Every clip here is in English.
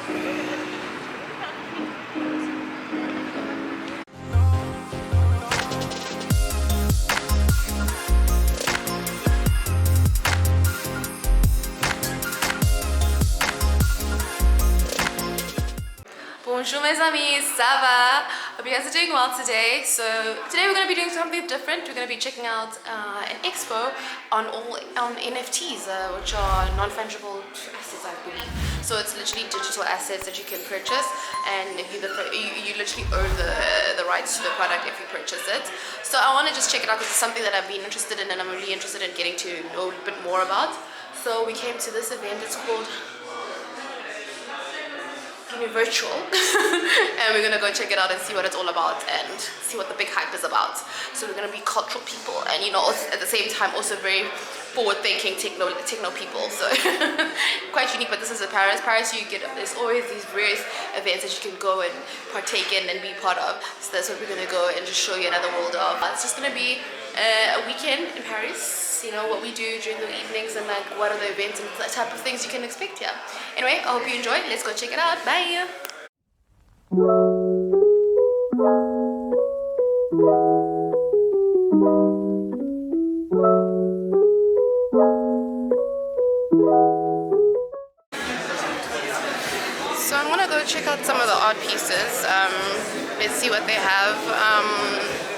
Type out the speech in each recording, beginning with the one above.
Bonjour mes amis, ça va? Hope you guys are doing well today. So today we're going to be doing something different. We're going to be checking out an expo on NFTs, which are non-fungible assets, I believe. So it's literally digital assets that you can purchase, and you literally own the rights to the product if you purchase it. So I want to just check it out because it's something that I've been interested in and I'm really interested in getting to know a bit more about. So we came to this event. It's called Virtual and we're gonna go check it out and see what it's all about and see what the big hype is about. So we're gonna be cultural people and, you know, at the same time also very forward-thinking techno people, so quite unique. But this is in Paris. There's always these various events that you can go and partake in and be part of. So that's what we're gonna go and just show you another world of. It's just gonna be a weekend in Paris. You know, what we do during the evenings and like what are the events and the type of things you can expect here. Anyway, I hope you enjoy. Let's go check it out. Bye. So I'm gonna go check out some of the art pieces. Let's see what they have.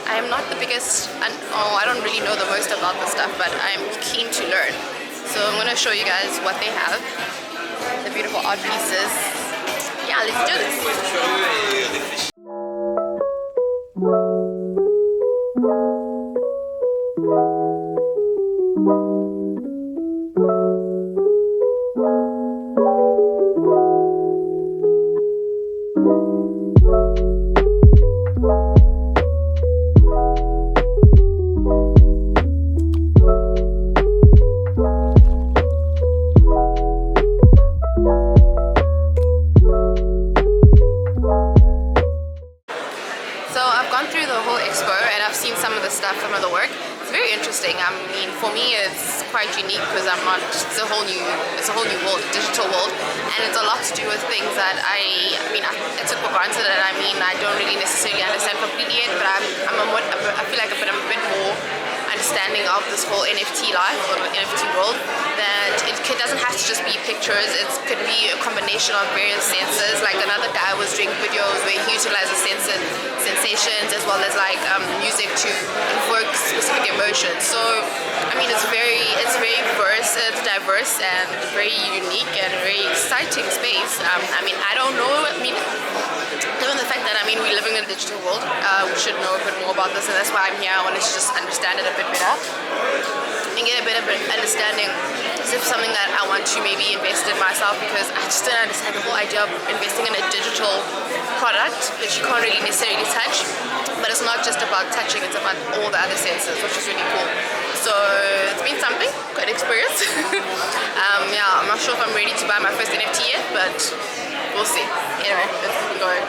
I am not the biggest, I don't really know the most about the stuff, but I'm keen to learn. So I'm going to show you guys what they have, the beautiful art pieces. Yeah, let's do this. Some of the work. It's very interesting. I mean, for me, it's quite unique because it's a whole new world, digital world, and it's a lot to do with things that I took for granted, and I don't really necessarily understand completely yet, but I feel like I'm a bit more understanding of this whole NFT life or NFT world, that it doesn't have to just be pictures. It could be a combination of various senses. Like another guy was doing videos where he utilizes sensations as well as like music to evoke specific emotions. So I mean, it's very diverse and very unique and very exciting space. I don't know. Given the fact that we're living in a digital world, we should know a bit more about this, and that's why I'm here. I wanted to just understand it a bit better and get a bit of an understanding. Is it something that I want to maybe invest in myself, because I just don't understand the whole idea of investing in a digital product that you can't really necessarily touch. But it's not just about touching, it's about all the other senses, which is really cool. So it's been something, good experience. I'm not sure if I'm ready to buy my first NFT yet, but we'll see. Anyway, let's keep going.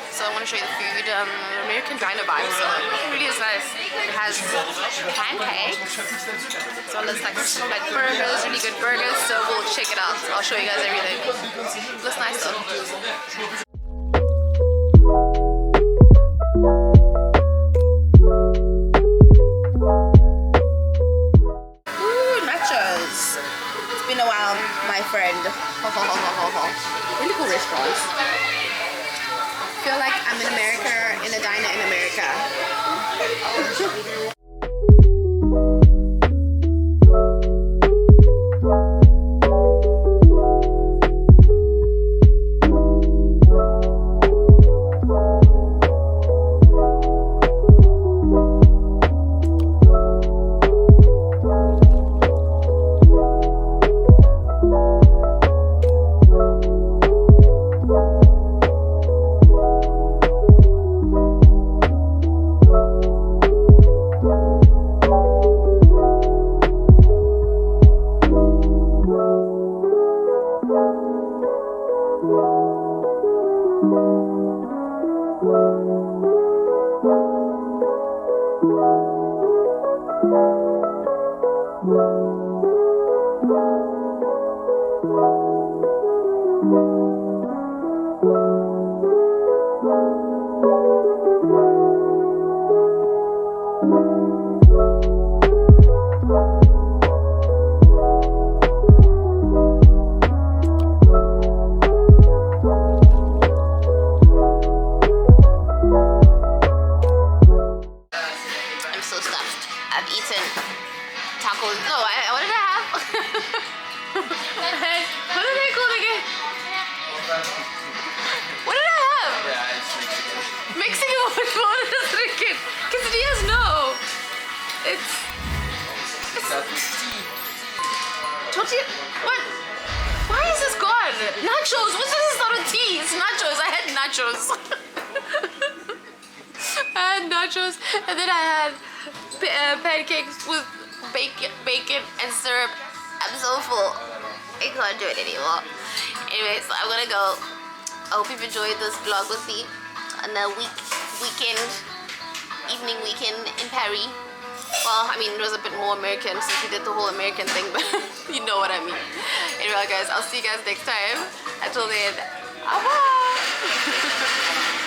So I want to show you the food, American diner vibe. So it really is nice. It has pancakes, as well as like burgers, really good burgers. So we'll check it out. I'll show you guys everything. Looks nice though. My friend. Really cool restaurants. Feel like I'm in America, in a diner in America. What? Why is this gone? Nachos. What's this? It's not a tea. It's nachos. I had nachos. I had nachos, and then I had pancakes with bacon and syrup. I'm so full. I can't do it anymore. Anyways, I'm gonna go. I hope you've enjoyed this vlog with me on the evening weekend in Paris. Well, I mean, it was a bit more American since we did the whole American thing, but you know what I mean. Anyway, guys, I'll see you guys next time. Until then, bye.